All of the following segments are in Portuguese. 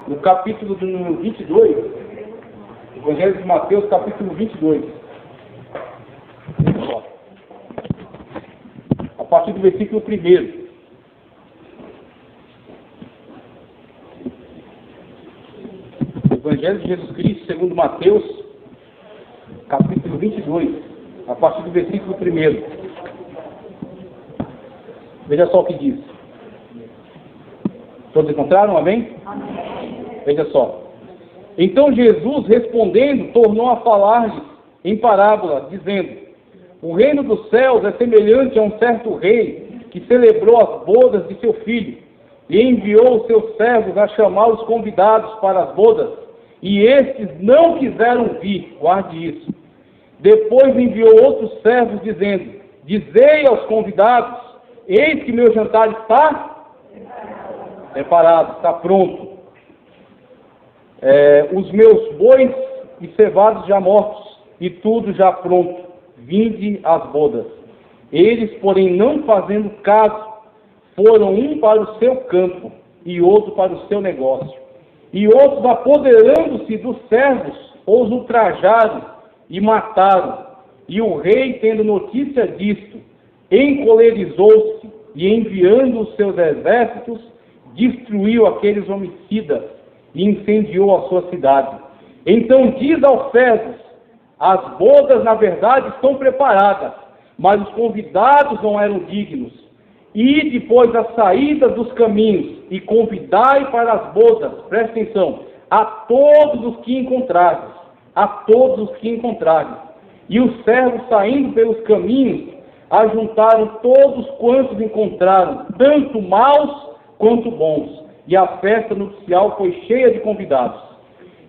no capítulo número 22, Evangelho de Mateus, capítulo 22. A partir do versículo 1. Evangelho de Jesus Cristo, segundo Mateus, capítulo 22, a partir do versículo 1. Veja só o que diz. Todos encontraram? Amém? Amém. Veja só. Então Jesus, respondendo, tornou a falar-lhes em parábola, dizendo: o reino dos céus é semelhante a um certo rei que celebrou as bodas de seu filho e enviou os seus servos a chamar os convidados para as bodas, e estes não quiseram vir. Guarde isso. Depois enviou outros servos, dizendo: dizei aos convidados: eis que meu jantar está preparado, está pronto. Os meus bois e cevados já mortos, e tudo já pronto. Vinde às bodas. Eles, porém, não fazendo caso, foram um para o seu campo, e outro para o seu negócio. E outros, apoderando-se dos servos, os ultrajaram e mataram. E o rei, tendo notícia disto, encolerizou-se e, enviando os seus exércitos, destruiu aqueles homicidas e incendiou a sua cidade. Então diz aos servos: as bodas, na verdade, estão preparadas, mas os convidados não eram dignos. E depois da saída dos caminhos, e convidai para as bodas, presta atenção, a todos os que encontrardes, a todos os que encontrardes. E os servos, saindo pelos caminhos, ajuntaram todos quantos encontraram, tanto maus quanto bons. E a festa nupcial foi cheia de convidados.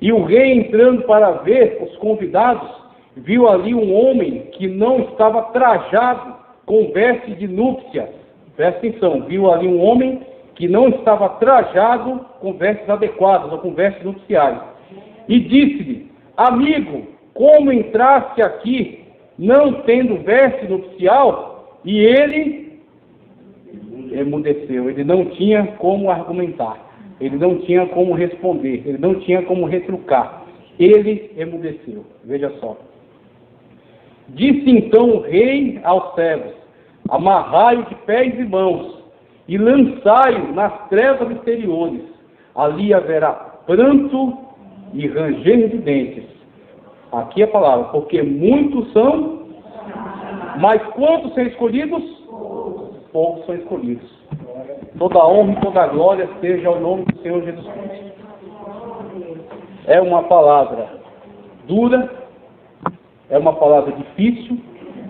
E o rei, entrando para ver os convidados, viu ali um homem que não estava trajado com veste de núpcia. Presta atenção, viu ali um homem que não estava trajado com vestes adequadas, ou com vestes nupciais. E disse-lhe: amigo, como entraste aqui, não tendo veste nupcial? E ele emudeceu, ele não tinha como argumentar, ele não tinha como responder, ele não tinha como retrucar, ele emudeceu. Veja só. Disse então o rei aos servos: amarrai-o de pés e mãos, e lançai-o nas trevas exteriores, ali haverá pranto e ranger de dentes. Aqui a palavra, porque muitos são, mas quantos são escolhidos? Poucos são escolhidos. Toda a honra e toda a glória seja ao nome do Senhor Jesus Cristo. É uma palavra dura, é uma palavra difícil,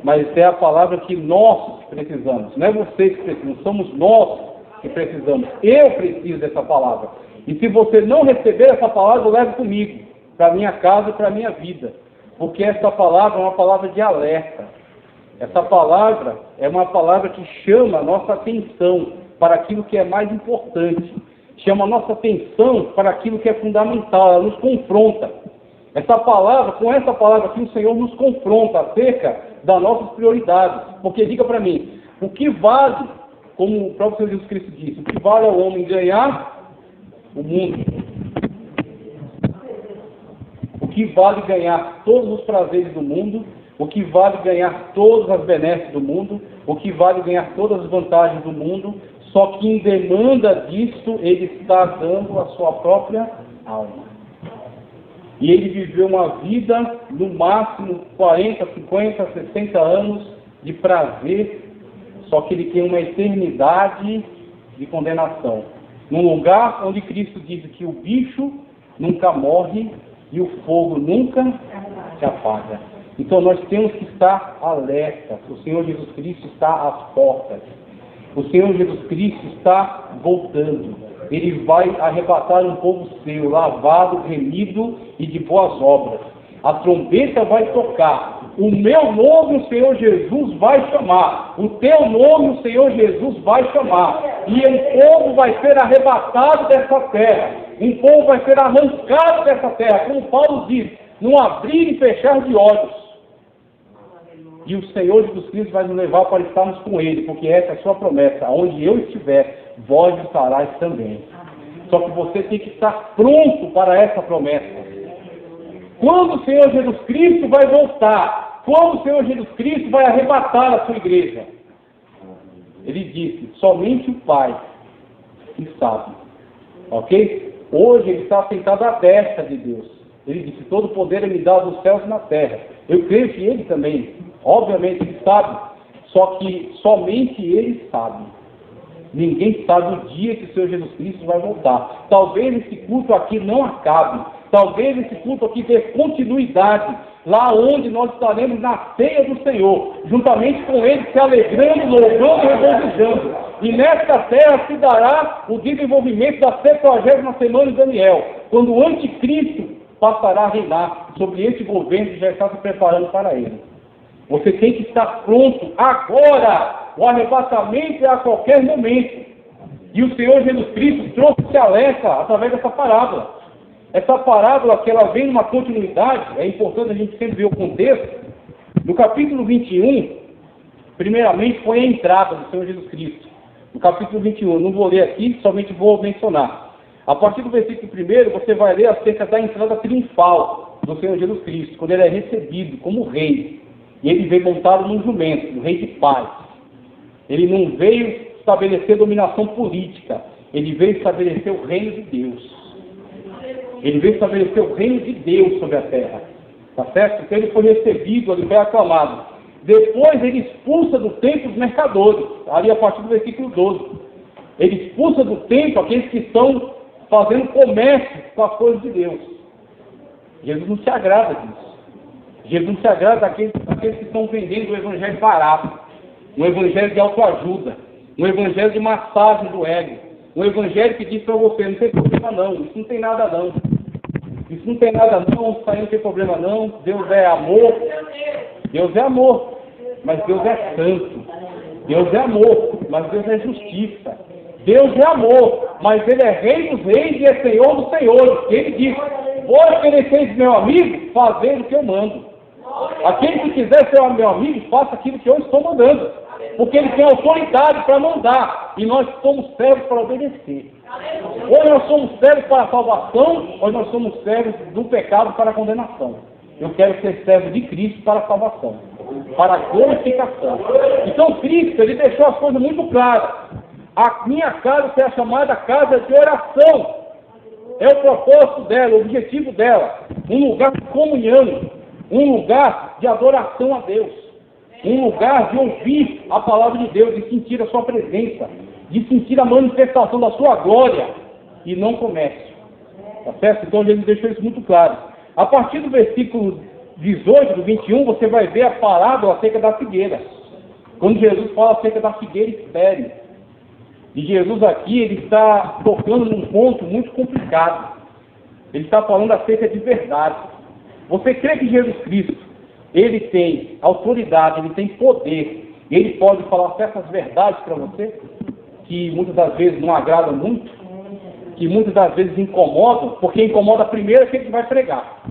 mas é a palavra que nós precisamos. Não é vocês que precisam, somos nós que precisamos. Eu preciso dessa palavra. E se você não receber essa palavra, eu levo comigo, para a minha casa e para a minha vida. Porque essa palavra é uma palavra de alerta. Essa palavra é uma palavra que chama a nossa atenção para aquilo que é mais importante. Chama a nossa atenção para aquilo que é fundamental. Ela nos confronta. Essa palavra, com essa palavra aqui, o Senhor nos confronta acerca das nossas prioridades. Porque diga para mim, o que vale, como o próprio Senhor Jesus Cristo disse, o que vale ao homem ganhar o mundo? O que vale ganhar todos os prazeres do mundo? O que vale ganhar todas as benesses do mundo? O que vale ganhar todas as vantagens do mundo? Só que em demanda disso, ele está dando a sua própria alma. E ele viveu uma vida, no máximo, 40, 50, 60 anos de prazer, só que ele tem uma eternidade de condenação. Num lugar onde Cristo diz que o bicho nunca morre e o fogo nunca se apaga. Então nós temos que estar alerta. O Senhor Jesus Cristo está às portas. O Senhor Jesus Cristo está voltando. Ele vai arrebatar um povo seu, lavado, remido e de boas obras. A trombeta vai tocar. O meu nome o Senhor Jesus vai chamar. O teu nome o Senhor Jesus vai chamar. E um povo vai ser arrebatado dessa terra. Um povo vai ser arrancado dessa terra. Como Paulo diz, num abrir e fechar de olhos. E o Senhor Jesus Cristo vai nos levar para estarmos com Ele, porque essa é a sua promessa. Onde eu estiver, vós estarais também. Só que você tem que estar pronto para essa promessa. Quando o Senhor Jesus Cristo vai voltar? Quando o Senhor Jesus Cristo vai arrebatar a sua igreja? Ele disse, somente o Pai que sabe. Ok? Hoje ele está sentado à destra de Deus. Ele disse, todo poder é me dado nos céus e na terra. Eu creio que ele também, obviamente ele sabe, só que somente ele sabe. Ninguém sabe o dia que o Senhor Jesus Cristo vai voltar. Talvez esse culto aqui não acabe. Talvez esse culto aqui dê continuidade. Lá onde nós estaremos na ceia do Senhor. Juntamente com ele, se alegrando, louvando e regozijando. E nesta terra se dará o desenvolvimento da 70ª semana de Daniel. Quando o anticristo passará a reinar sobre esse governo que já está se preparando para ele. Você tem que estar pronto agora. O arrebatamento é a qualquer momento. E o Senhor Jesus Cristo trouxe esse alerta através dessa parábola. Essa parábola que ela vem numa continuidade, é importante a gente sempre ver o contexto. No capítulo 21, primeiramente foi a entrada do Senhor Jesus Cristo. No capítulo 21, não vou ler aqui, somente vou mencionar. A partir do versículo 1, você vai ler acerca da entrada triunfal do Senhor Jesus Cristo, quando ele é recebido como rei. E ele veio montado num jumento, um rei de paz. Ele não veio estabelecer dominação política, ele veio estabelecer o reino de Deus. Ele veio estabelecer o reino de Deus sobre a terra. Tá certo? Então ele foi recebido, ele foi aclamado. Depois ele expulsa do templo os mercadores, ali a partir do versículo 12. Ele expulsa do templo aqueles que estão fazendo comércio com as coisas de Deus. Jesus não se agrada disso. Jesus não se agrada daqueles que estão vendendo o evangelho barato, um evangelho de autoajuda, um evangelho de massagem do ego, um evangelho que diz para você, não tem problema não, isso não tem nada não. Isso não tem nada não, isso aí não tem problema não, Deus é amor. Deus é amor, mas Deus é santo. Deus é amor, mas Deus é justiça. Deus é amor, mas Ele é Rei dos reis e é Senhor dos senhores. Ele diz, vós quereis meu amigo, fazer o que eu mando. Aquele que quiser ser meu amigo, faça aquilo que eu estou mandando. Porque ele tem autoridade para mandar. E nós somos servos para obedecer. Ou nós somos servos para a salvação, ou nós somos servos do pecado para a condenação. Eu quero ser servo de Cristo para a salvação, para a glorificação. Então Cristo, ele deixou as coisas muito claras. A minha casa é a chamada casa de oração. É o propósito dela, o objetivo dela. Um lugar de comunhão, um lugar de adoração a Deus, um lugar de ouvir a palavra de Deus, de sentir a sua presença, de sentir a manifestação da sua glória, e não comércio. Tá certo? Então Jesus deixou isso muito claro. A partir do versículo 18, do 21, você vai ver a parábola acerca da figueira. Quando Jesus fala acerca da figueira estéril. E Jesus aqui, ele está tocando num ponto muito complicado. Ele está falando acerca de verdade. Você crê que Jesus Cristo, ele tem autoridade, ele tem poder, e ele pode falar certas verdades para você, que muitas das vezes não agradam muito, que muitas das vezes incomodam, porque incomoda primeiro aquele que vai pregar.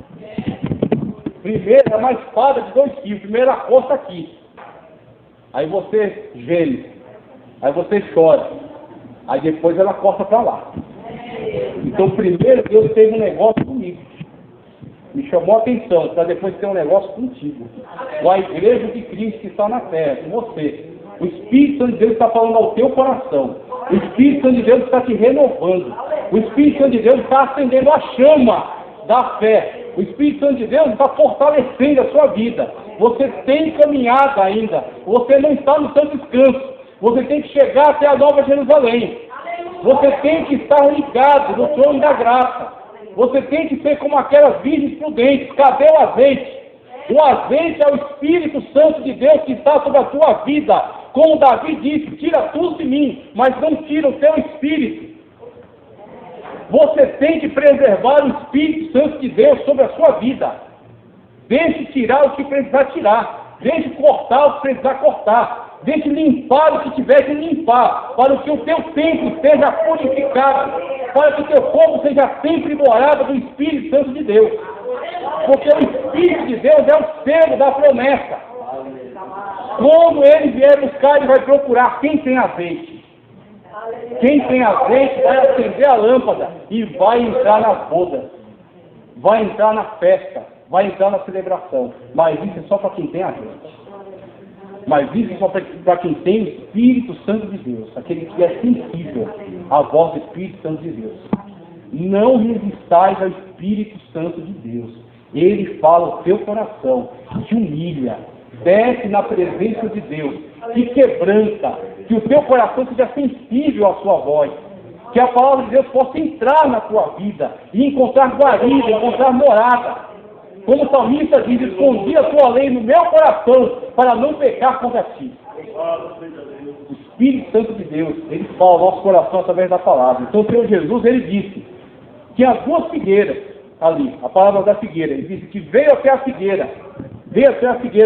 Primeiro é uma espada de 2 fios, primeiro a costa aqui. Aí você geme, aí você chora, aí depois ela corta para lá. Então primeiro Deus teve um negócio comigo. Me chamou a atenção para depois ter um negócio contigo. Com a igreja de Cristo que está na terra, com você. O Espírito Santo de Deus está falando ao teu coração. O Espírito Santo de Deus está te renovando. O Espírito Santo de Deus está acendendo a chama da fé. O Espírito Santo de Deus está fortalecendo a sua vida. Você tem caminhada ainda. Você não está no seu descanso. Você tem que chegar até a Nova Jerusalém. Você tem que estar ligado no trono da graça. Você tem que ser como aquelas virgens prudentes. Cadê o azeite? O azeite é o Espírito Santo de Deus que está sobre a tua vida. Como Davi disse, tira tudo de mim, mas não tira o teu espírito. Você tem que preservar o Espírito Santo de Deus sobre a sua vida. Deixe tirar o que precisar tirar. Deixe cortar o que precisar cortar. Deixe limpar o que tiver que limpar, para que o teu templo seja purificado, para que o teu povo seja sempre morada do Espírito Santo de Deus. Porque o Espírito de Deus é o selo da promessa. Quando ele vier buscar, ele vai procurar quem tem azeite. Quem tem azeite vai acender a lâmpada e vai entrar nas bodas, vai entrar na festa, vai entrar na celebração. Mas isso é só para quem tem azeite. Mas isso é só para quem tem o Espírito Santo de Deus, aquele que é sensível à voz do Espírito Santo de Deus. Não resistais ao Espírito Santo de Deus. Ele fala ao teu coração, te humilha, desce na presença de Deus, te quebranta, que o teu coração seja sensível à sua voz, que a palavra de Deus possa entrar na tua vida e encontrar guarida, encontrar morada. Como o salmista diz, escondi a tua lei no meu coração para não pecar contra ti. O Espírito Santo de Deus, ele fala ao nosso coração através da palavra. Então o Senhor Jesus, ele disse que as duas figueiras ali, a palavra da figueira, ele disse que veio até a figueira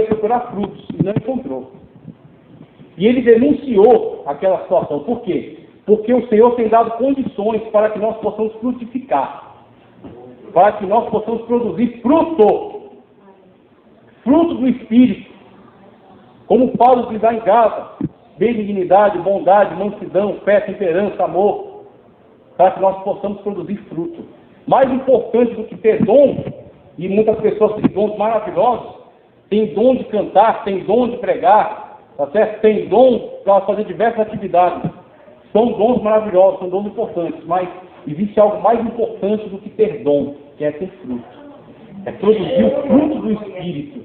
procurar frutos e não encontrou. E ele denunciou aquela situação. Por quê? Porque o Senhor tem dado condições para que nós possamos frutificar, para que nós possamos produzir fruto do Espírito, como Paulo diz lá em Gálatas: benignidade, bondade, mansidão, fé, temperança, amor, para que nós possamos produzir fruto. Mais importante do que ter dom, e muitas pessoas têm dons maravilhosos, tem dom de cantar, tem dom de pregar, tá certo? Tem dom para fazer diversas atividades. São dons maravilhosos, são dons importantes, mas existe algo mais importante do que ter dom, que é ter fruto. É produzir o fruto do Espírito.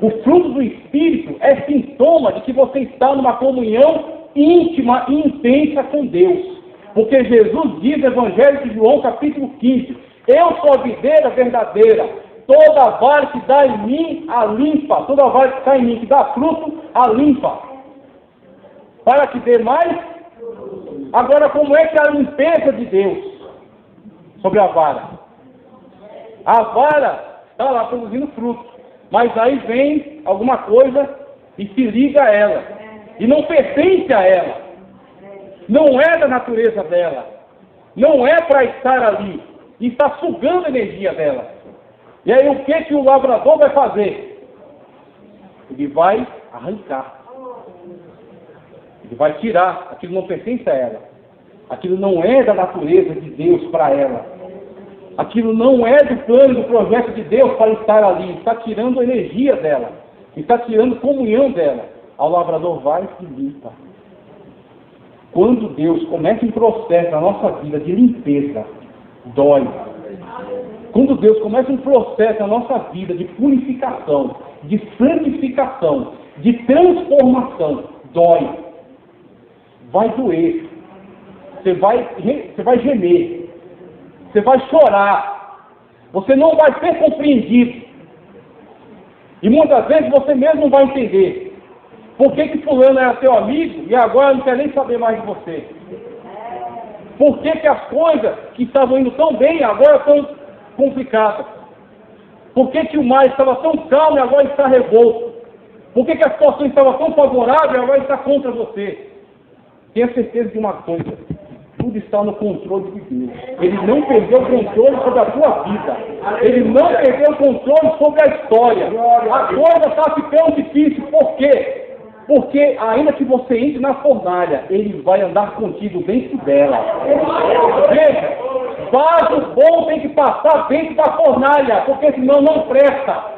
O fruto do Espírito é sintoma de que você está numa comunhão íntima e intensa com Deus. Porque Jesus diz no Evangelho de João, capítulo 15, eu sou a videira verdadeira, toda vara que dá em mim, a limpa, toda vara que está em mim, que dá fruto, a limpa. Para que dê mais. Agora, como é que é a limpeza de Deus sobre a vara? A vara está lá produzindo fruto, mas aí vem alguma coisa e se liga a ela, e não pertence a ela, não é da natureza dela, não é para estar ali, e está sugando a energia dela. E aí o que o lavrador vai fazer? Ele vai arrancar. Ele vai tirar. Aquilo não pertence a ela. Aquilo não é da natureza de Deus para ela. Aquilo não é do plano, do projeto de Deus para estar ali. Está tirando a energia dela. Está tirando a comunhão dela. O lavrador vai e limpa. Quando Deus começa um processo na nossa vida de limpeza, dói. Quando Deus começa um processo na nossa vida de purificação, de santificação, de transformação, dói. Vai doer. Você vai gemer. Você vai chorar. Você não vai ser compreendido. E muitas vezes você mesmo não vai entender. Por que fulano era teu amigo e agora não quer nem saber mais de você? Por que as coisas que estavam indo tão bem agora estão complicadas? Por que o mar estava tão calmo e agora está revolto? Por que a situação estava tão favorável e agora está contra você? Tenha certeza de uma coisa: tudo está no controle de Deus. Ele não perdeu o controle sobre a tua vida. Ele não perdeu o controle sobre a história. A coisa está ficando difícil. Por quê? Porque ainda que você entre na fornalha, Ele vai andar contigo dentro dela. Veja, vaso bom tem que passar dentro da fornalha, porque senão não presta.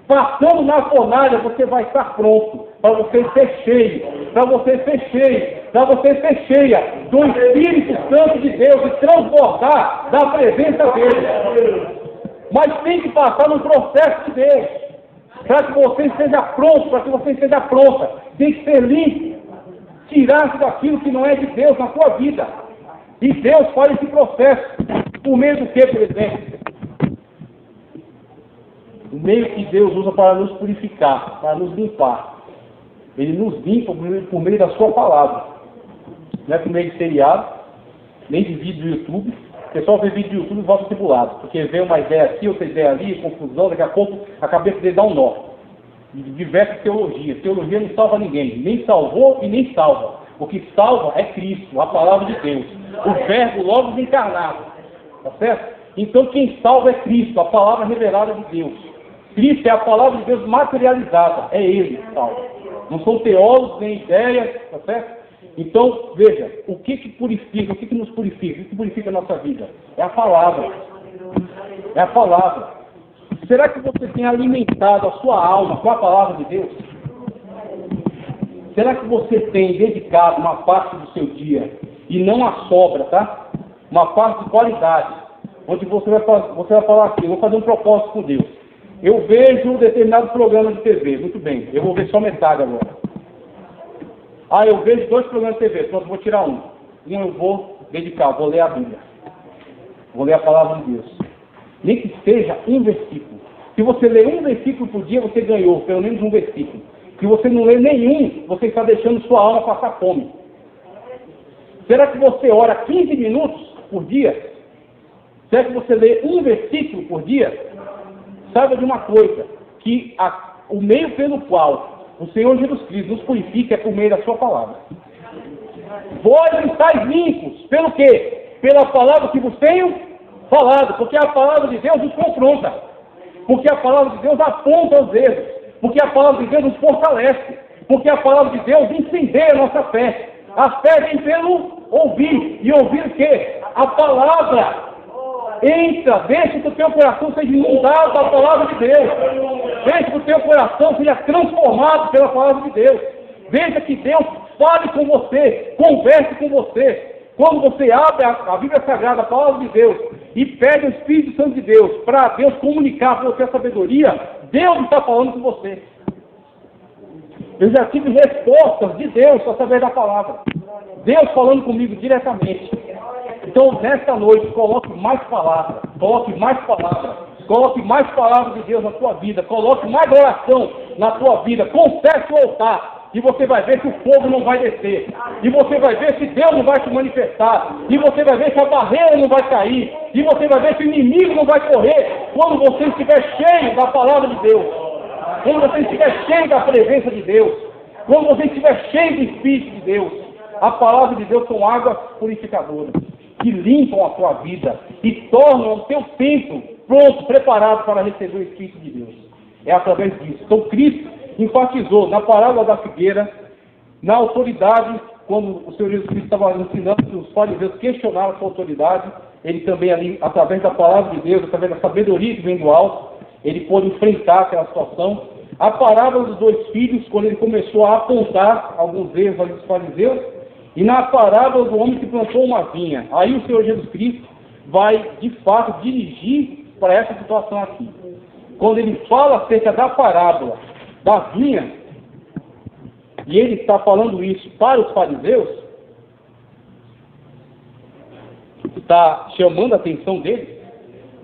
Passando na fornalha, você vai estar pronto para você ser cheio, para você ser cheio, para você ser cheia do Espírito Santo de Deus e transbordar da presença dele. Mas tem que passar no processo de Deus, para que você esteja pronto, para que você esteja pronta. Tem que ser limpo, tirar-se daquilo que não é de Deus na sua vida. E Deus faz esse processo por meio do que, por exemplo? O meio que Deus usa para nos purificar, para nos limpar. Ele nos limpa por meio da sua palavra. Não é por meio de seriado, nem de vídeo do YouTube. O pessoal vê vídeo do YouTube e volta tribulado, porque vê uma ideia aqui, outra ideia ali, confusão, daqui a pouco a cabeça dele dá um nó. Diversas teologias. Teologia não salva ninguém, nem salvou e nem salva. O que salva é Cristo, a palavra de Deus, o verbo logo encarnado. Tá certo? Então quem salva é Cristo, a palavra revelada de Deus. Cristo é a palavra de Deus materializada, é Ele que salva. Não são teólogos nem ideias, tá certo? Então, veja, o que purifica, o que nos purifica, o que purifica a nossa vida? É a palavra. É a palavra. Será que você tem alimentado a sua alma com a palavra de Deus? Será que você tem dedicado uma parte do seu dia, e não a sobra, tá? Uma parte de qualidade, onde você vai falar assim, eu vou fazer um propósito com Deus. Eu vejo um determinado programa de TV, muito bem, eu vou ver só metade agora. Eu vejo 2 programas de TV, pronto, vou tirar um. Um eu vou dedicar, vou ler a Bíblia. Vou ler a palavra de Deus. Nem que seja um versículo. Se você ler um versículo por dia, você ganhou pelo menos um versículo. Se você não lê nenhum, você está deixando sua alma passar fome. Será que você ora 15 minutos por dia? Será que você lê um versículo por dia? Saiba de uma coisa, que o meio pelo qual o Senhor Jesus Cristo nos purifica é por meio da sua palavra. Vós estáis limpos, pelo quê? Pela palavra que vos tenho falado, porque a palavra de Deus nos confronta, porque a palavra de Deus aponta os erros, porque a palavra de Deus nos fortalece, porque a palavra de Deus incendeia a nossa fé. A fé vem pelo ouvir, e ouvir o quê? A palavra. Entra, deixa que o teu coração seja inundado da palavra de Deus. Deixa que o teu coração seja transformado pela palavra de Deus. Veja que Deus fale com você, converse com você. Quando você abre a Bíblia Sagrada, a palavra de Deus, e pede o Espírito Santo de Deus, para Deus comunicar para você a sabedoria, Deus está falando com você. Eu já tive respostas de Deus através da palavra. Deus falando comigo diretamente. Então, nesta noite, coloque mais palavra, coloque mais palavra, coloque mais palavra de Deus na sua vida, coloque mais oração na sua vida, confesse o altar, e você vai ver que o fogo não vai descer, e você vai ver que Deus não vai se manifestar, e você vai ver que a barreira não vai cair, e você vai ver que o inimigo não vai correr, quando você estiver cheio da palavra de Deus, quando você estiver cheio da presença de Deus, quando você estiver cheio do Espírito de Deus. A palavra de Deus são águas purificadoras, que limpam a sua vida e tornam o teu tempo pronto, preparado para receber o Espírito de Deus. É através disso. Então Cristo enfatizou na parábola da figueira, na autoridade, quando o Senhor Jesus Cristo estava ensinando que os fariseus questionaram a sua autoridade, ele também ali, através da palavra de Deus, através da sabedoria que vem do alto, ele pôde enfrentar aquela situação. A parábola dos 2 filhos, quando ele começou a apontar alguns erros ali dos fariseus, e na parábola do homem que plantou uma vinha. Aí o Senhor Jesus Cristo vai, de fato, dirigir para essa situação aqui. Quando ele fala acerca da parábola da vinha, e ele está falando isso para os fariseus, está chamando a atenção deles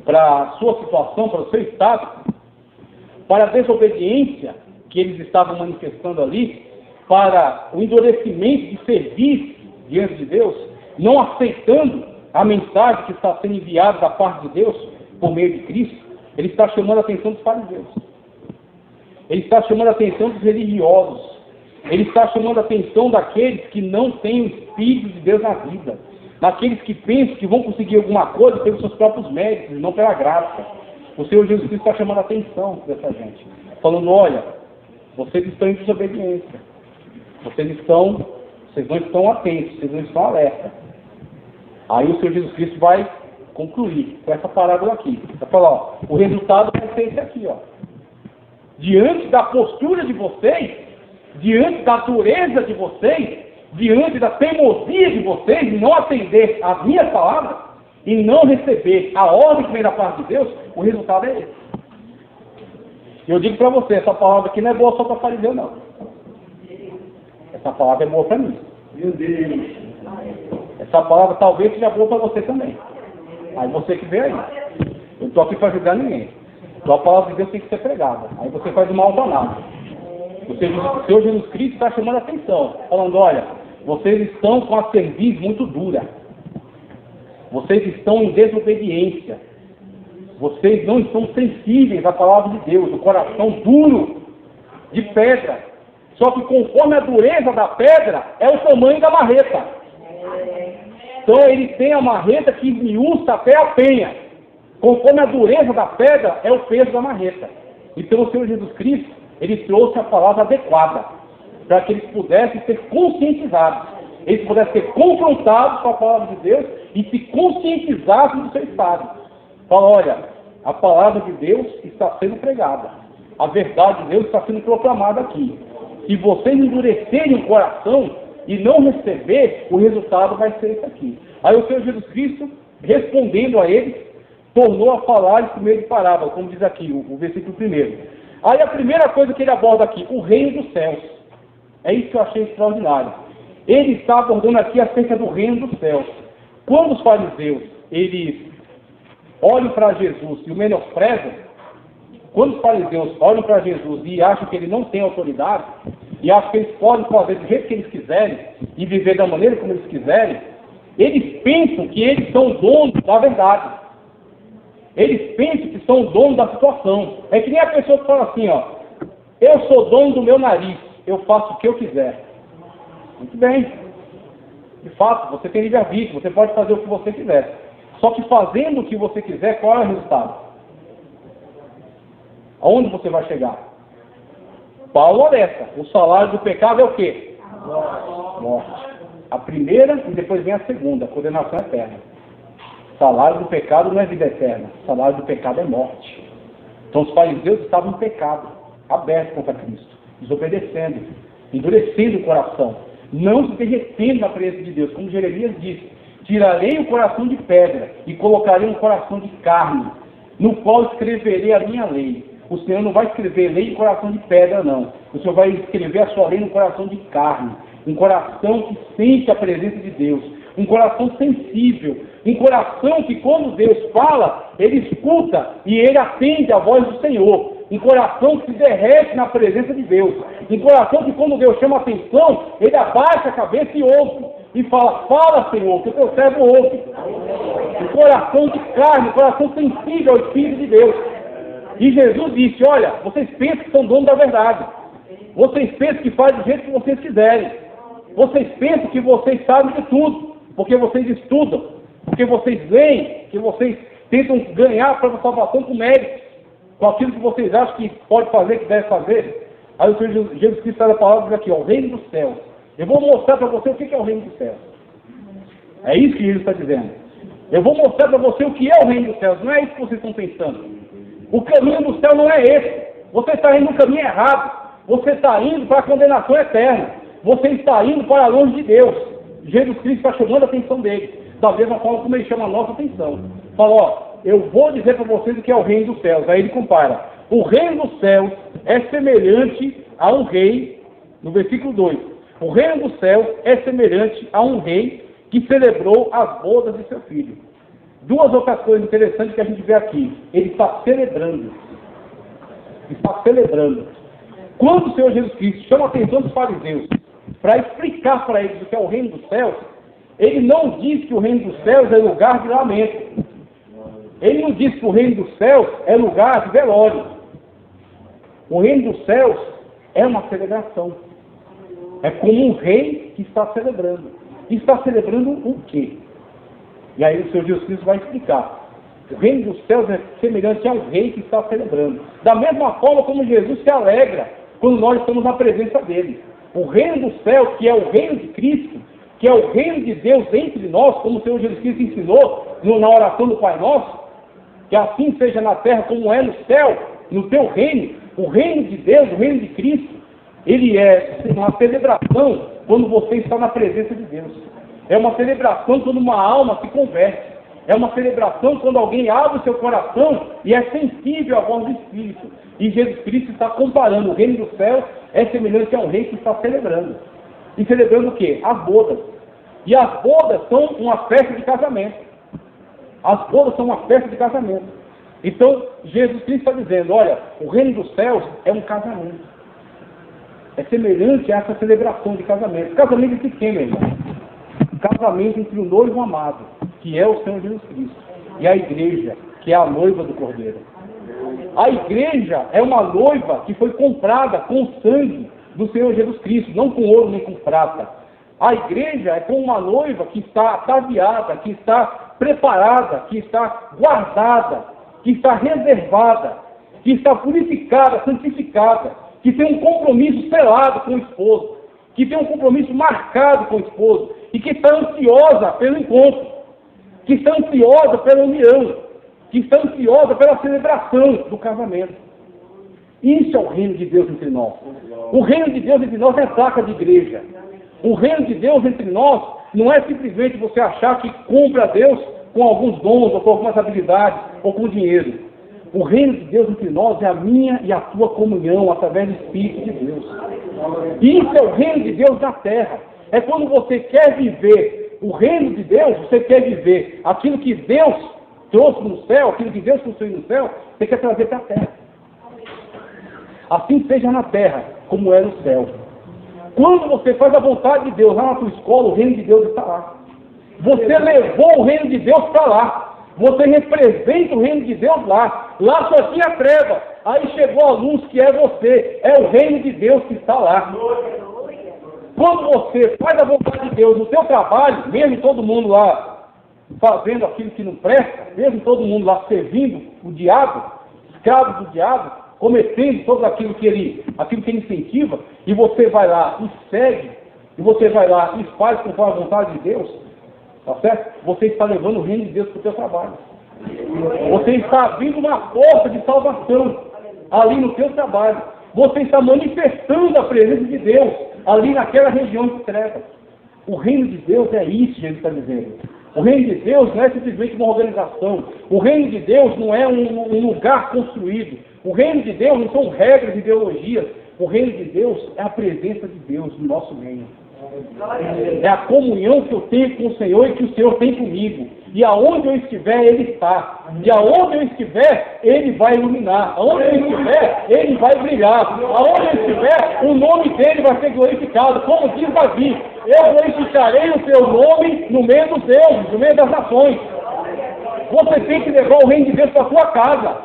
para a sua situação, para o seu estado, para a desobediência que eles estavam manifestando ali, para o endurecimento de servir diante de Deus, não aceitando a mensagem que está sendo enviada da parte de Deus por meio de Cristo. Ele está chamando a atenção dos fariseus. Ele está chamando a atenção dos religiosos. Ele está chamando a atenção daqueles que não têm o Espírito de Deus na vida. Daqueles que pensam que vão conseguir alguma coisa pelos seus próprios méritos, não pela graça. O Senhor Jesus Cristo está chamando a atenção dessa gente. Falando, olha, vocês estão em desobediência. Vocês não estão atentos, vocês não estão alerta. Aí o Senhor Jesus Cristo vai concluir com essa parábola aqui. Vai falar, o resultado vai ser esse aqui, Diante da postura de vocês, diante da dureza de vocês, diante da teimosia de vocês, em não atender às minhas palavras, e não receber a ordem que vem da parte de Deus, o resultado é esse. Eu digo para você, essa palavra aqui não é boa só para fariseu, não. Essa palavra é boa para mim. Meu Deus. Essa palavra talvez seja boa para você também. Aí você que vê aí. Eu não estou aqui para julgar ninguém. Então a palavra de Deus tem que ser pregada. Aí você faz uma autoanálise. O Senhor Jesus Cristo está chamando a atenção. Falando, olha, vocês estão com a cerviz muito dura. Vocês estão em desobediência. Vocês não estão sensíveis à palavra de Deus. O coração duro de pedra. Só que conforme a dureza da pedra, é o tamanho da marreta. Então ele tem a marreta que esmiuça até a penha. Conforme a dureza da pedra, é o peso da marreta. Então o Senhor Jesus Cristo, ele trouxe a palavra adequada, para que eles pudessem ser conscientizados eles pudessem ser confrontados com a palavra de Deus e se conscientizassem do seu estado. Fala, olha, a palavra de Deus está sendo pregada. A verdade de Deus está sendo proclamada aqui. Se vocês endurecerem o coração e não receber, o resultado vai ser esse aqui. Aí o Senhor Jesus Cristo, respondendo a eles, tornou a falar por meio de parábola, como diz aqui o versículo 1. Aí a primeira coisa que ele aborda aqui, o reino dos céus. É isso que eu achei extraordinário. Ele está abordando aqui acerca do reino dos céus. Quando os fariseus, eles olham para Jesus e o menosprezam, quando os fariseus olham para Jesus e acham que ele não tem autoridade, e acham que eles podem fazer do jeito que eles quiserem, e viver da maneira como eles quiserem, eles pensam que eles são donos da verdade. Eles pensam que são donos da situação. É que nem a pessoa que fala assim, ó, eu sou dono do meu nariz, eu faço o que eu quiser. Muito bem. De fato, você tem livre-arbítrio, você pode fazer o que você quiser. Só que fazendo o que você quiser, qual é o resultado? Aonde você vai chegar? Paulo alerta. O salário do pecado é o quê? Morte. A primeira e depois vem a segunda, a condenação eterna. O salário do pecado não é vida eterna. O salário do pecado é morte. Então os fariseus estavam em pecado, abertos contra Cristo, desobedecendo, endurecendo o coração, não se derretendo na presença de Deus, como Jeremias disse: tirarei o coração de pedra e colocarei um coração de carne, no qual escreverei a minha lei. O Senhor não vai escrever lei em coração de pedra, não. O Senhor vai escrever a sua lei no coração de carne. Um coração que sente a presença de Deus. Um coração sensível. Um coração que, quando Deus fala, ele escuta e ele atende à voz do Senhor. Um coração que se derrete na presença de Deus. Um coração que, quando Deus chama a atenção, ele abaixa a cabeça e ouve. E fala: fala, Senhor, que o teu servo ouve. Um coração de carne, um coração sensível ao Espírito de Deus. E Jesus disse: olha, vocês pensam que são donos da verdade. Vocês pensam que fazem do jeito que vocês quiserem. Vocês pensam que vocês sabem de tudo. Porque vocês estudam. Porque vocês leem. Que vocês tentam ganhar para a salvação com mérito. Com aquilo que vocês acham que pode fazer, que deve fazer. Aí o Senhor Jesus Cristo está na palavra diz aqui, ó, o reino dos céus. Eu vou mostrar para você o que é o reino dos céus. É isso que Jesus está dizendo. Eu vou mostrar para você o que é o reino dos céus. Não é isso que vocês estão pensando. O caminho do céu não é esse. Você está indo no caminho errado. Você está indo para a condenação eterna. Você está indo para longe de Deus. Jesus Cristo está chamando a atenção dele. Da mesma forma como ele chama a nossa atenção. Fala, ó, eu vou dizer para vocês o que é o reino dos céus. Aí ele compara. O reino dos céus é semelhante a um rei, no versículo 2. O reino dos céus é semelhante a um rei que celebrou as bodas de seu filho. Duas outras coisas interessantes que a gente vê aqui. Ele está celebrando. Está celebrando. Quando o Senhor Jesus Cristo chama a atenção dos fariseus para explicar para eles o que é o reino dos céus, ele não diz que o reino dos céus é lugar de lamento. Ele não diz que o reino dos céus é lugar de velório. O reino dos céus é uma celebração. É como um rei que está celebrando. E está celebrando o quê? E aí o Senhor Jesus Cristo vai explicar. O reino dos céus é semelhante ao rei que está celebrando. Da mesma forma como Jesus se alegra quando nós estamos na presença dele. O reino dos céus, que é o reino de Cristo, que é o reino de Deus entre nós, como o Senhor Jesus Cristo ensinou na oração do Pai Nosso, que assim seja na terra como é no céu, no teu reino, o reino de Deus, o reino de Cristo, ele é uma celebração quando você está na presença de Deus. É uma celebração quando uma alma se converte. É uma celebração quando alguém abre o seu coração e é sensível à voz do Espírito. E Jesus Cristo está comparando o reino dos céus é semelhante a um rei que está celebrando. E celebrando o quê? As bodas. E as bodas são uma festa de casamento. As bodas são uma festa de casamento. Então, Jesus Cristo está dizendo, olha, o reino dos céus é um casamento. É semelhante a essa celebração de casamento. Casamento entre quem, meu irmão? Casamento entre o noivo amado, que é o Senhor Jesus Cristo, e a igreja, que é a noiva do Cordeiro. A igreja é uma noiva que foi comprada com o sangue do Senhor Jesus Cristo, não com ouro nem com prata. A igreja é como uma noiva que está ataviada, que está preparada, que está guardada, que está reservada, que está purificada, santificada, que tem um compromisso selado com o esposo. que tem um compromisso marcado com o esposo e que está ansiosa pelo encontro, que está ansiosa pela união, que está ansiosa pela celebração do casamento. Isso é o reino de Deus entre nós. O reino de Deus entre nós é placa de igreja. O reino de Deus entre nós não é simplesmente você achar que cumpre a Deus com alguns dons, ou com algumas habilidades, ou com dinheiro. O reino de Deus entre nós é a minha e a tua comunhão através do Espírito de Deus. Isso é o reino de Deus na terra. É quando você quer viver o reino de Deus, você quer viver aquilo que Deus trouxe no céu, aquilo que Deus construiu no céu, você quer trazer para a terra. Assim seja na terra, como é no céu. Quando você faz a vontade de Deus lá na sua escola, o reino de Deus está lá. Você levou o reino de Deus para lá. Você representa o reino de Deus lá. Lá só tinha treva. Aí chegou a luz que é você. É o reino de Deus que está lá. Quando você faz a vontade de Deus no seu trabalho, mesmo todo mundo lá fazendo aquilo que não presta, mesmo todo mundo lá servindo o diabo, escravo do diabo, cometendo todo aquilo que ele incentiva, e você vai lá e segue, e você vai lá e faz conforme a vontade de Deus, tá certo? Você está levando o reino de Deus para o seu trabalho. Você está abrindo uma porta de salvação ali no seu trabalho. Você está manifestando a presença de Deus ali naquela região de trevas. O reino de Deus é isso que ele está dizendo. O reino de Deus não é simplesmente uma organização. O reino de Deus não é um lugar construído. O reino de Deus não são regras e ideologias. O reino de Deus é a presença de Deus no nosso meio. É a comunhão que eu tenho com o Senhor e que o Senhor tem comigo. E aonde eu estiver, Ele está. E aonde eu estiver, Ele vai iluminar. Aonde eu estiver, Ele vai brilhar. Aonde eu estiver, o nome dEle vai ser glorificado. Como diz Davi, eu glorificarei o Teu nome no meio dos deuses, no meio das nações. Você tem que levar o reino de Deus para a sua casa.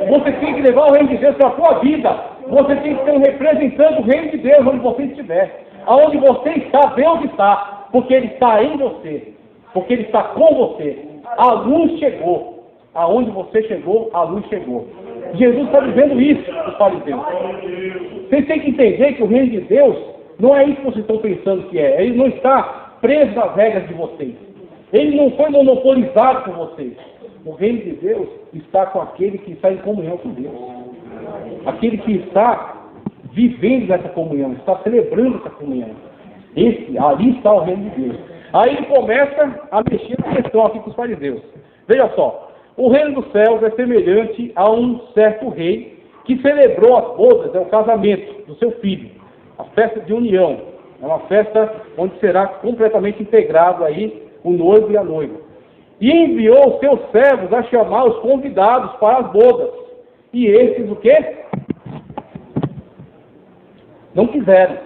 Você tem que levar o reino de Deus para a sua vida. Você tem que ser um representante do reino de Deus onde você estiver. Aonde você está, Deus está. Porque Ele está em você. Porque Ele está com você. A luz chegou. Aonde você chegou, a luz chegou. Jesus está dizendo isso para os fariseus. Vocês têm que entender que o reino de Deus não é isso que vocês estão pensando que é. Ele não está preso às regras de vocês. Ele não foi monopolizado por vocês. O reino de Deus está com aquele que está em comunhão com Deus. Aquele que está vivendo essa comunhão, está celebrando essa comunhão. Ali está o reino de Deus. Aí ele começa a mexer na questão aqui com os fariseus. Veja só, o reino dos céus é semelhante a um certo rei que celebrou as bodas, o casamento do seu filho, a festa de união. É uma festa onde será completamente integrado aí o noivo e a noiva. E enviou os seus servos a chamar os convidados para as bodas. E esses o quê? Não quiseram.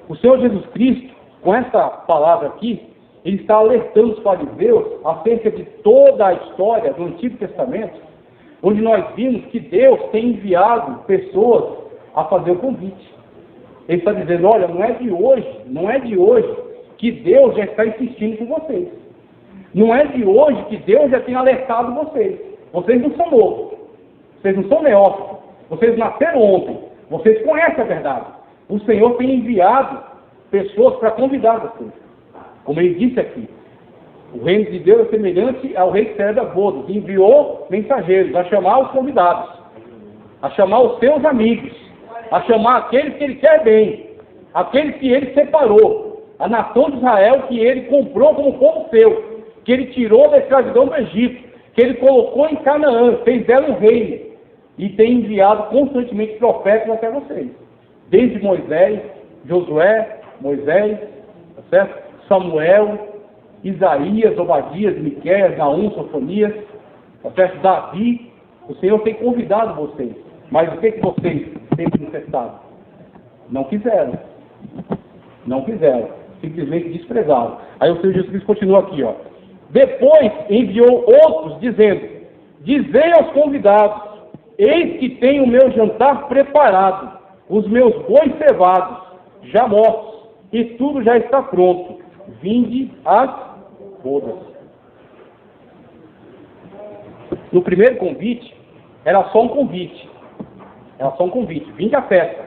O Senhor Jesus Cristo, com essa palavra aqui, ele está alertando os fariseus acerca de toda a história do Antigo Testamento, onde nós vimos que Deus tem enviado pessoas a fazer o convite. Ele está dizendo, olha, não é de hoje que Deus já está insistindo com vocês. Não é de hoje que Deus já tem alertado vocês. Vocês não são novos. Vocês não são neófitos. Vocês nasceram ontem. Vocês conhecem a verdade. O Senhor tem enviado pessoas para convidar vocês. Como ele disse aqui, o reino de Deus é semelhante ao rei que celebra bodas. Enviou mensageiros a chamar os convidados, a chamar os seus amigos, a chamar aqueles que ele quer bem, aqueles que ele separou, a nação de Israel que ele comprou como povo seu, que ele tirou da escravidão do Egito, que ele colocou em Canaã, fez dela um reino, e tem enviado constantemente profetas até vocês. Desde Moisés, Josué, Moisés, tá certo? Samuel, Isaías, Obadias, Miqueias, Naum, Sofonias, tá certo? Davi, o Senhor tem convidado vocês. Mas o que vocês têm manifestado? Não quiseram. Não quiseram. Simplesmente desprezaram. Aí o Senhor Jesus Cristo continua aqui, ó. Depois enviou outros, dizendo, dizei aos convidados, eis que tenho o meu jantar preparado, os meus bois cevados, já mortos, e tudo já está pronto. Vinde às bodas. No primeiro convite, era só um convite. Era só um convite. Vinde à festa.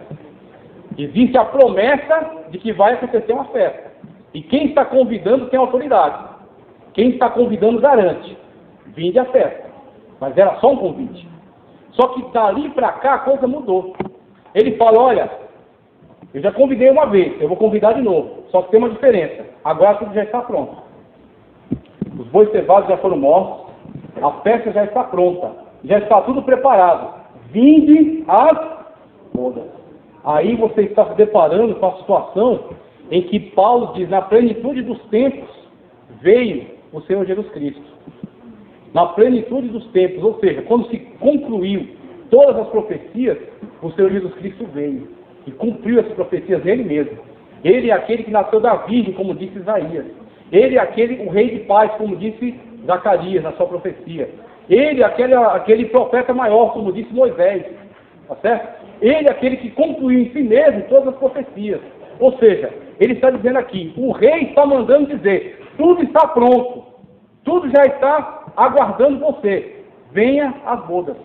Existe a promessa de que vai acontecer uma festa. E quem está convidando tem autoridade. Quem está convidando garante. Vinde à festa. Mas era só um convite. Só que dali para cá a coisa mudou. Ele fala, olha, eu já convidei uma vez, eu vou convidar de novo. Só que tem uma diferença. Agora tudo já está pronto. Os bois cevados já foram mortos. A festa já está pronta. Já está tudo preparado. Vinde às bodas. Aí você está se deparando com a situação em que Paulo diz, na plenitude dos tempos, veio o Senhor Jesus Cristo. Na plenitude dos tempos, ou seja, quando se concluiu todas as profecias, o Senhor Jesus Cristo veio e cumpriu essas profecias nele mesmo. Ele é aquele que nasceu da Virgem, como disse Isaías. Ele é o Rei de Paz, como disse Zacarias na sua profecia. Ele é aquele profeta maior, como disse Moisés. Tá certo? Ele é aquele que concluiu em si mesmo todas as profecias. Ou seja, ele está dizendo aqui, o rei está mandando dizer, tudo está pronto, tudo já está aguardando você. Venha às bodas.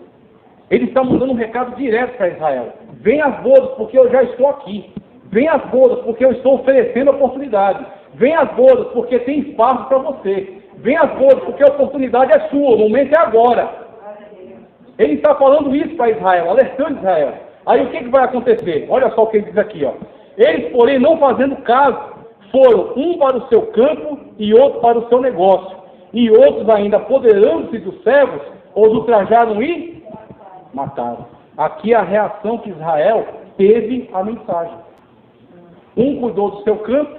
Ele está mandando um recado direto para Israel. Venha às bodas, porque eu já estou aqui. Venha às bodas, porque eu estou oferecendo oportunidade. Venha às bodas, porque tem espaço para você. Venha às bodas, porque a oportunidade é sua, o momento é agora. Ele está falando isso para Israel, alertando Israel. Aí o que vai acontecer? Olha só o que ele diz aqui, ó. Eles, porém, não fazendo caso, foram um para o seu campo e outro para o seu negócio. E outros ainda, apoderando-se dos servos, os ultrajaram e mataram. Aqui a reação que Israel teve à mensagem. Um cuidou do seu campo,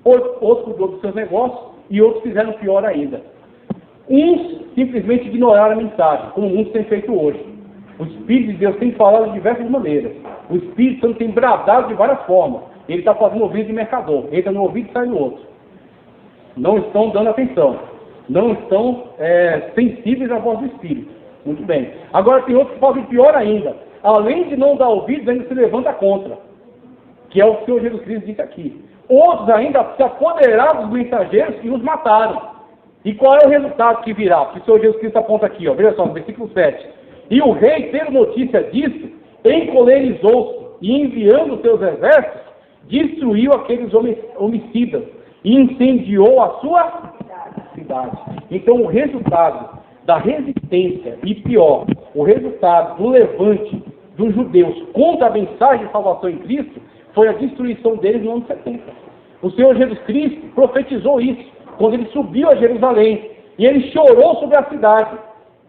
outro cuidou dos seus negócios, e outros fizeram pior ainda. Uns simplesmente ignoraram a mensagem, como muitos têm feito hoje. O Espírito de Deus tem falado de diversas maneiras. O Espírito Santo tem bradado de várias formas. Ele está fazendo ouvido de mercador. Entra no ouvido e sai no outro. Não estão dando atenção. Não estão sensíveis à voz do Espírito. Muito bem. Agora tem outros que fazem pior ainda. Além de não dar ouvidos, ainda se levanta contra. Que é o que o Senhor Jesus Cristo disse aqui. Outros ainda se apoderaram dos mensageiros e os mataram. E qual é o resultado que virá? Que o Senhor Jesus Cristo aponta aqui, ó. Veja só, no versículo 7. E o rei, tendo notícia disso, encolerizou-se e, enviando seus exércitos, destruiu aqueles homicidas e incendiou a sua cidade. Então, o resultado da resistência, e pior, o resultado do levante dos judeus contra a mensagem de salvação em Cristo, foi a destruição deles no ano 70. O Senhor Jesus Cristo profetizou isso, quando ele subiu a Jerusalém, e ele chorou sobre a cidade,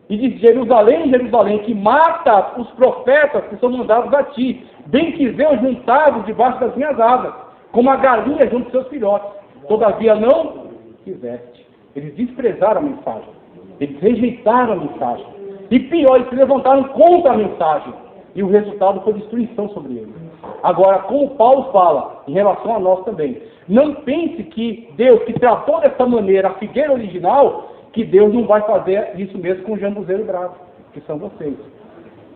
e diz, Jerusalém, Jerusalém, que mata os profetas que são mandados a ti, bem quiseram juntados debaixo das minhas asas, como a galinha junto aos seus filhotes. Todavia não quiseste. Eles desprezaram a mensagem. Eles rejeitaram a mensagem. E pior, eles se levantaram contra a mensagem. E o resultado foi destruição sobre eles. Agora, como Paulo fala, em relação a nós também, não pense que Deus, que tratou dessa maneira a figueira original, que Deus não vai fazer isso mesmo com o jambuzeiro bravo, que são vocês.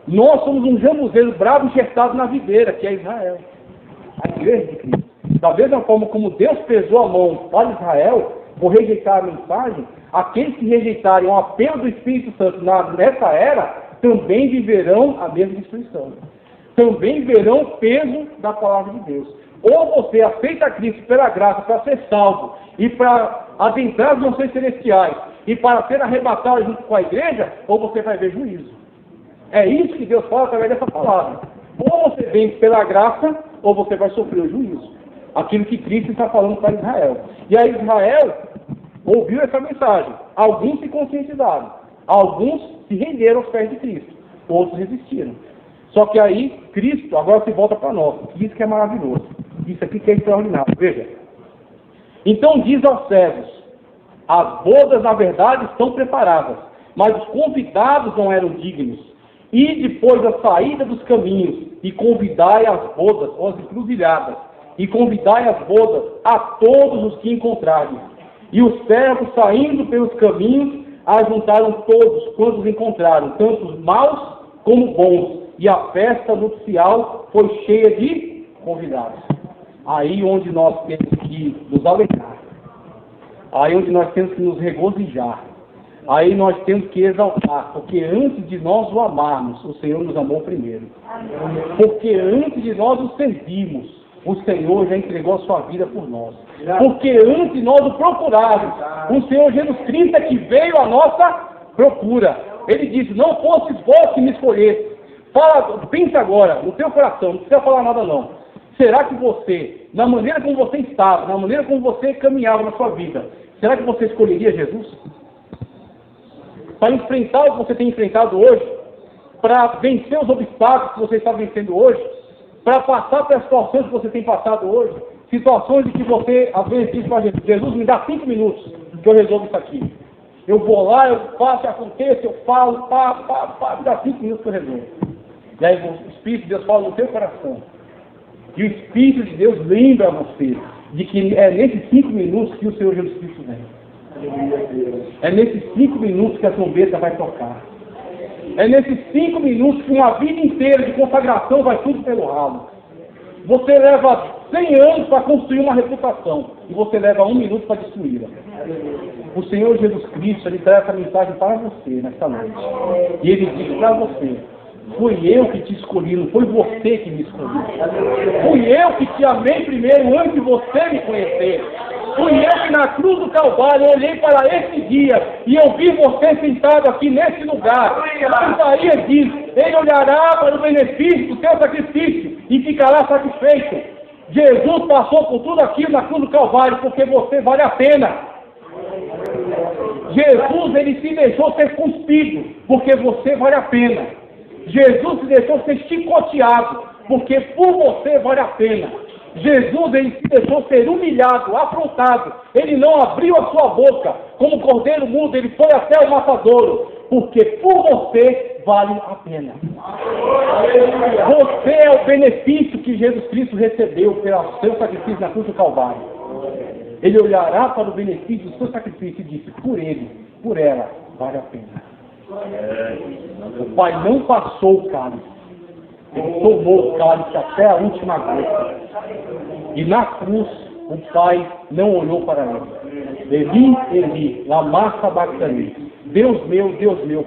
Nós somos um jambuzeiro bravo enxertado na videira, que é Israel. A igreja de Cristo. Da mesma forma como Deus pesou a mão para Israel, por rejeitar a mensagem, aqueles que rejeitarem o apelo do Espírito Santo nessa era, também viverão a mesma destruição. Também verão o peso da palavra de Deus. Ou você aceita Cristo pela graça para ser salvo e para adentrar as mansões celestiais e para ser arrebatado junto com a igreja, ou você vai ver juízo. É isso que Deus fala através dessa palavra. Ou você vence pela graça, ou você vai sofrer o juízo. Aquilo que Cristo está falando para Israel. E aí Israel ouviu essa mensagem. Alguns se conscientizaram. Alguns se renderam aos pés de Cristo. Outros resistiram. Só que aí, Cristo agora se volta para nós. Isso que é maravilhoso. Isso aqui que é extraordinário. Veja. Então diz aos servos, as bodas, na verdade, estão preparadas, mas os convidados não eram dignos. E depois da saída dos caminhos, e convidai as bodas, ou as encruzilhadas, e convidai as bodas a todos os que encontrarem. E os servos, saindo pelos caminhos, ajuntaram todos quantos encontraram, tanto os maus como bons. E a festa nupcial foi cheia de convidados. Aí onde nós temos que nos alegrar. Aí onde nós temos que nos regozijar. Aí nós temos que exaltar, porque antes de nós o amarmos, o Senhor nos amou primeiro. Porque antes de nós o servirmos, o Senhor já entregou a sua vida por nós. Porque antes de nós o procurarmos, o Senhor Jesus Cristo é que veio à nossa procura. Ele disse, não fostes vós que me escolheste. Pensa agora, no teu coração, não precisa falar nada não. Será que você, na maneira como você estava, na maneira como você caminhava na sua vida, será que você escolheria Jesus? Para enfrentar o que você tem enfrentado hoje, para vencer os obstáculos que você está vencendo hoje, para passar pelas situações que você tem passado hoje, situações em que você, às vezes, diz para Jesus, Jesus, me dá 5 minutos que eu resolvo isso aqui. Eu vou lá, eu faço, aconteça, eu falo, me dá 5 minutos que eu resolvo. E aí o Espírito de Deus fala no teu coração. E o Espírito de Deus lembra a você de que é nesses 5 minutos que o Senhor Jesus Cristo vem. É nesses 5 minutos que a trombeta vai tocar. É nesses 5 minutos que uma vida inteira de consagração vai tudo pelo ralo. Você leva 100 anos para construir uma reputação e você leva 1 minuto para destruí-la. O Senhor Jesus Cristo, Ele traz essa mensagem para você nesta noite. E Ele diz para você, fui eu que te escolhi, não foi você que me escolheu. Fui eu que te amei primeiro antes de você me conhecer. Fui eu que na cruz do Calvário olhei para esse dia e eu vi você sentado aqui nesse lugar. Isaías diz, ele olhará para o benefício do seu sacrifício e ficará satisfeito. Jesus passou por tudo aquilo na cruz do Calvário porque você vale a pena. Jesus, ele se deixou ser cuspido porque você vale a pena. Jesus se deixou ser chicoteado porque por você vale a pena. Jesus, ele se deixou ser humilhado, afrontado. Ele não abriu a sua boca como cordeiro mudo, ele foi até o matadouro, porque por você vale a pena. Você é o benefício que Jesus Cristo recebeu pelo seu sacrifício na cruz do Calvário. Ele olhará para o benefício do seu sacrifício e disse, por ele, por ela, vale a pena. O Pai não passou o cálice. Ele tomou o cálice até a última gota. E na cruz, o Pai não olhou para ele. Eli, Eli, lama sabachthani. Deus meu,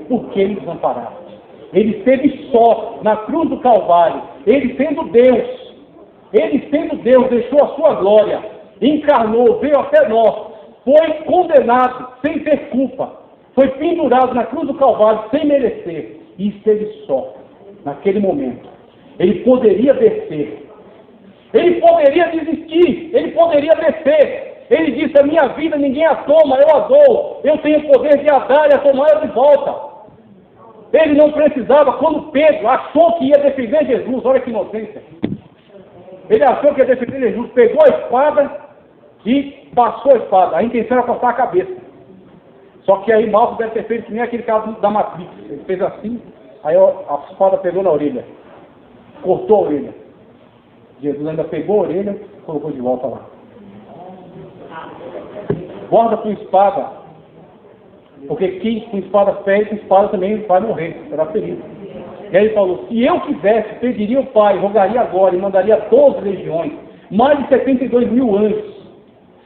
por que me desamparaste? Ele esteve só na cruz do Calvário. Ele sendo Deus, deixou a sua glória. Encarnou, veio até nós. Foi condenado sem ter culpa. Foi pendurado na cruz do Calvário sem merecer. E esteve só. Naquele momento, ele poderia descer, ele poderia desistir, ele poderia descer. Ele disse, a minha vida ninguém a toma, eu a dou, eu tenho o poder de a dar e a tomar de volta. Ele não precisava, quando Pedro achou que ia defender Jesus, olha que inocência, ele achou que ia defender Jesus, pegou a espada e passou a espada, a intenção era cortar a cabeça. Só que aí Malco deve ter feito que nem aquele caso da Matrix, ele fez assim. Aí a espada pegou na orelha, cortou a orelha. Jesus ainda pegou a orelha e colocou de volta lá. Guarda com espada, porque quem com espada fere, com espada também vai morrer, será ferido. E aí ele falou, se eu quisesse, pediria ao Pai, rogaria agora e mandaria 12 legiões, mais de 72 mil anjos.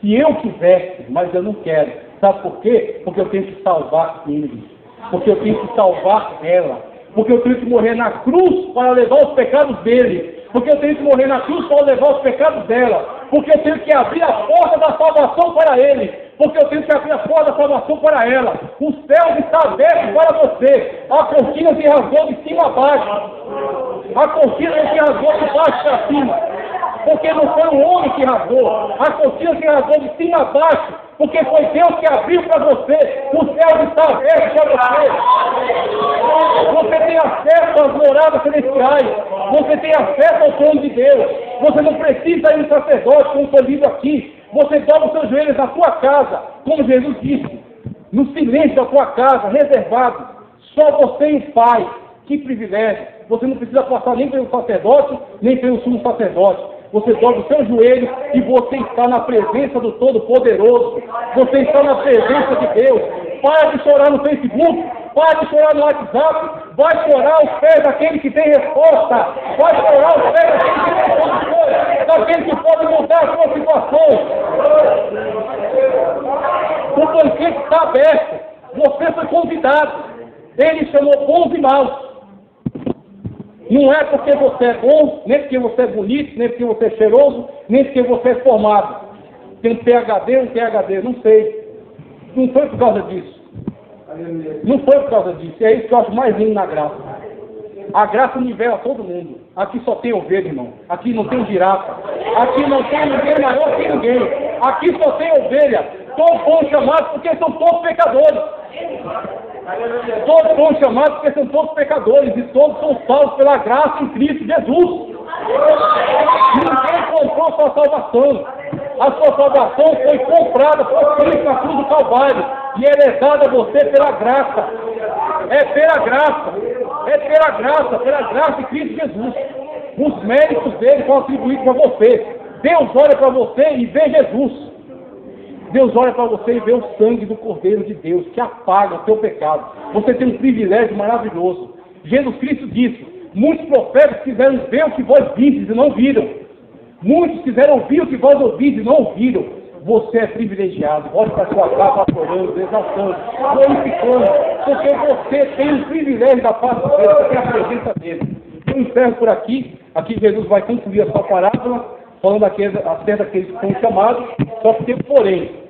Se eu quisesse, mas eu não quero. Sabe por quê? Porque eu tenho que salvar ele. Porque eu tenho que salvar ela. Porque eu tenho que morrer na cruz para levar os pecados dele. Porque eu tenho que morrer na cruz para levar os pecados dela. Porque eu tenho que abrir a porta da salvação para ele. Porque eu tenho que abrir a porta da salvação para ela. O céu está aberto para você. A cortina se rasgou de cima a baixo. A cortina se rasgou de baixo para cima. Porque não foi um homem que rasgou. A cortina se rasgou de cima a baixo. Porque foi Deus que abriu para você. O céu está aberto para você. Você tem acesso às moradas celestiais. Você tem acesso ao trono de Deus. Você não precisa ir no sacerdote, como foi lido aqui. Você dobra os seus joelhos na sua casa, como Jesus disse. No silêncio da sua casa, reservado. Só você e o Pai. Que privilégio. Você não precisa passar nem pelo sacerdote, nem pelo sumo sacerdote. Você dobra os seus joelhos e você está na presença do Todo-Poderoso. Você está na presença de Deus. Para de chorar no Facebook, para de chorar no WhatsApp, vai chorar aos pés daquele que tem resposta. Vai chorar aos pés daquele que tem soluções, daquele que pode mudar a sua situação. O banquete está aberto. Você foi convidado. Ele chamou bons e maus. Não é porque você é bom, nem porque você é bonito, nem porque você é cheiroso, nem porque você é formado. Tem um PhD, não sei. Não foi por causa disso. Não foi por causa disso. É isso que eu acho mais lindo na graça. A graça nivela todo mundo. Aqui só tem ovelha, irmão. Aqui não tem girafa. Aqui não tem ninguém maior que ninguém. Aqui só tem ovelha. Todos foram chamados porque são todos pecadores. Todos foram chamados porque são todos pecadores. E todos são salvos pela graça em Cristo Jesus. Ninguém comprou sua salvação. A sua salvação foi comprada por Cristo na cruz do Calvário. E é dada a você pela graça. É pela graça. É pela graça de Cristo Jesus. Os méritos dele são atribuídos a você. Deus olha para você e vê Jesus. Deus olha para você e vê o sangue do Cordeiro de Deus, que apaga o seu pecado. Você tem um privilégio maravilhoso. Jesus Cristo disse: muitos profetas quiseram ver o que vós vistes e não viram. Muitos quiseram ouvir o que vós ouvistes e não ouviram. Você é privilegiado. Volte para a sua casa adorando, exaltando, glorificando, porque você tem o privilégio da paz de Deus, você tem a presença dele. Eu encerro por aqui. Aqui Jesus vai concluir a sua parábola, falando acerca daqueles que foram chamados, só que tem porém.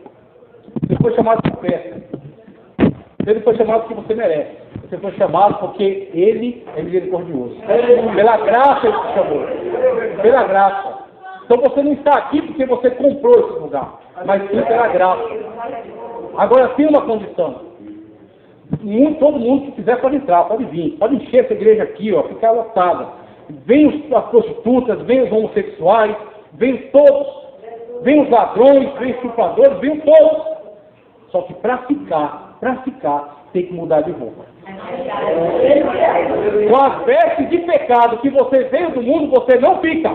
Você foi chamado por festa. Ele foi chamado porque você merece. Você foi chamado porque ele é misericordioso. Pela graça ele te chamou. Pela graça. Então você não está aqui porque você comprou esse lugar, mas sim pela graça. Agora tem uma condição. Todo mundo que quiser pode entrar, pode vir. Pode encher essa igreja aqui, ó, ficar lotada. Vem as prostitutas, vem os homossexuais, vem todos. Vem os ladrões, vem os estupradores, vem todos. Só que para ficar, tem que mudar de roupa. Com as vestes de pecado que você veio do mundo, você não fica.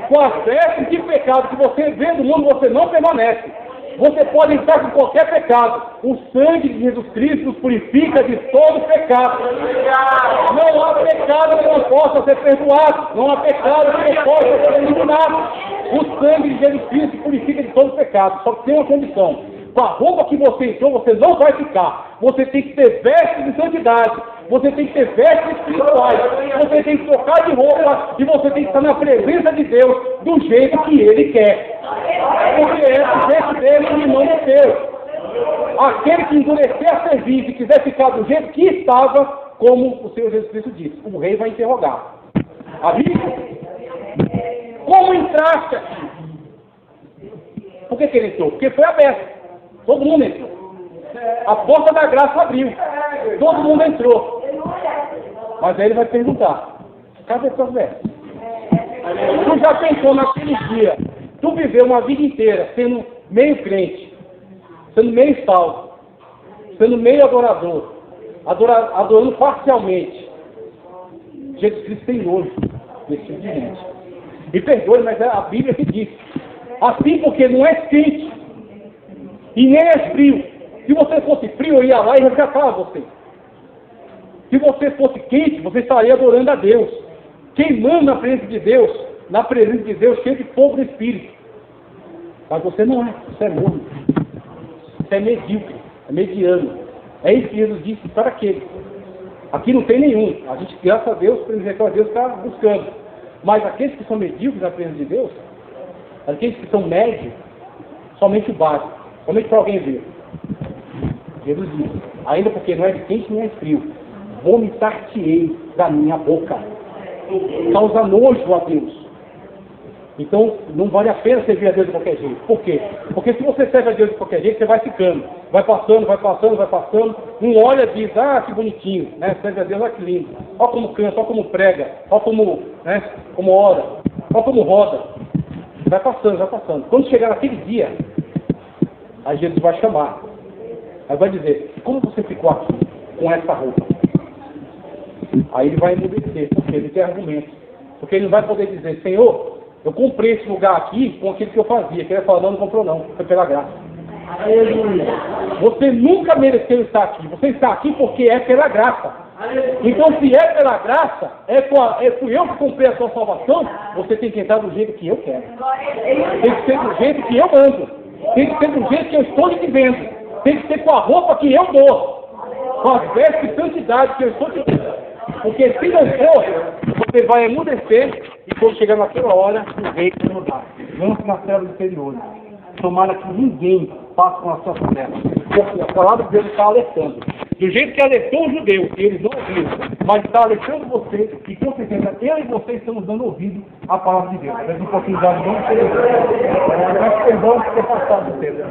Com as vestes de pecado que você veio do mundo, você não permanece. Você pode entrar com qualquer pecado. O sangue de Jesus Cristo nos purifica de todo pecado. Não há pecado que não possa ser perdoado. Não há pecado que não possa ser eliminado. O sangue de Jesus Cristo purifica de todo pecado. Só que tem uma condição. Com a roupa que você entrou, você não vai ficar. Você tem que ter vestes de santidade. Você tem que ter vestes espirituais. Você tem que trocar de roupa. E você tem que estar na presença de Deus do jeito que Ele quer. Porque é o jeito dele e não do seu. Aquele que endurecer a serviço e quiser ficar do jeito que estava, como o Senhor Jesus Cristo disse, o rei vai interrogar. Amigo, como entraste aqui? Por que ele entrou? Porque foi aberto. Todo mundo entrou. A porta da graça abriu. Todo mundo entrou. Mas aí ele vai perguntar: cadê suas vestes? Tu já pensou naquele dia? Tu viveu uma vida inteira sendo meio crente, sendo meio salvo, sendo meio adorador, adorando parcialmente. Jesus Cristo tem nojo desse tipo de gente. Me perdoe, mas é a Bíblia que diz. Assim, porque não é quente e nem é frio. Se você fosse frio, eu ia lá e resgatava você. Se você fosse quente, você estaria adorando a Deus, queimando na presença de Deus, cheio de fogo do Espírito. Mas você não é, você é morno. Você é medíocre, é mediano. É isso que Jesus disse para aquele. Aqui não tem nenhum. A gente, graças a Deus, por exemplo, Deus está buscando. Mas aqueles que são medíocres na presença de Deus, aqueles que são médios, somente o básico, somente para alguém ver. Jesus disse: ainda porque não é quente nem é frio, vomitar-te-ei da minha boca. Causa nojo a Deus. Então, não vale a pena servir a Deus de qualquer jeito. Por quê? Porque se você serve a Deus de qualquer jeito, você vai ficando. Vai passando. Um olha e diz: ah, que bonitinho, né? Serve a Deus, olha que lindo. Olha como canta, olha como prega, olha como, né? Como ora, olha como roda. Vai passando. Quando chegar naquele dia, aí Jesus vai chamar. Aí vai dizer: como você ficou aqui com essa roupa? Aí ele vai emudecer, porque ele tem argumento. Porque ele não vai poder dizer: Senhor, eu comprei esse lugar aqui com aquilo que eu fazia. Que ele falou: não comprou não, foi pela graça. Você nunca mereceu estar aqui. Você está aqui porque é pela graça. Então, se é pela graça, fui eu que comprei a sua salvação, você tem que entrar do jeito que eu quero. Tem que ser do jeito que eu ando. Tem que ser do jeito que eu estou te vendo. tem que ser com a roupa que eu dou, com as vestes de santidade que eu estou te dando. Porque se não for, você vai emudecer e quando chegar naquela hora, o rei vai mudar. Vamos nas trevas inferiores. Tomara que ninguém passe com as suas trevas. Porque a palavra de Deus está alertando. Do jeito que alertou os judeus, eles não ouviram, mas está alertando você, e com certeza eu e você estamos dando ouvido à palavra de Deus. Mas oportunidade não ter. Peço perdão por ter passado o tempo.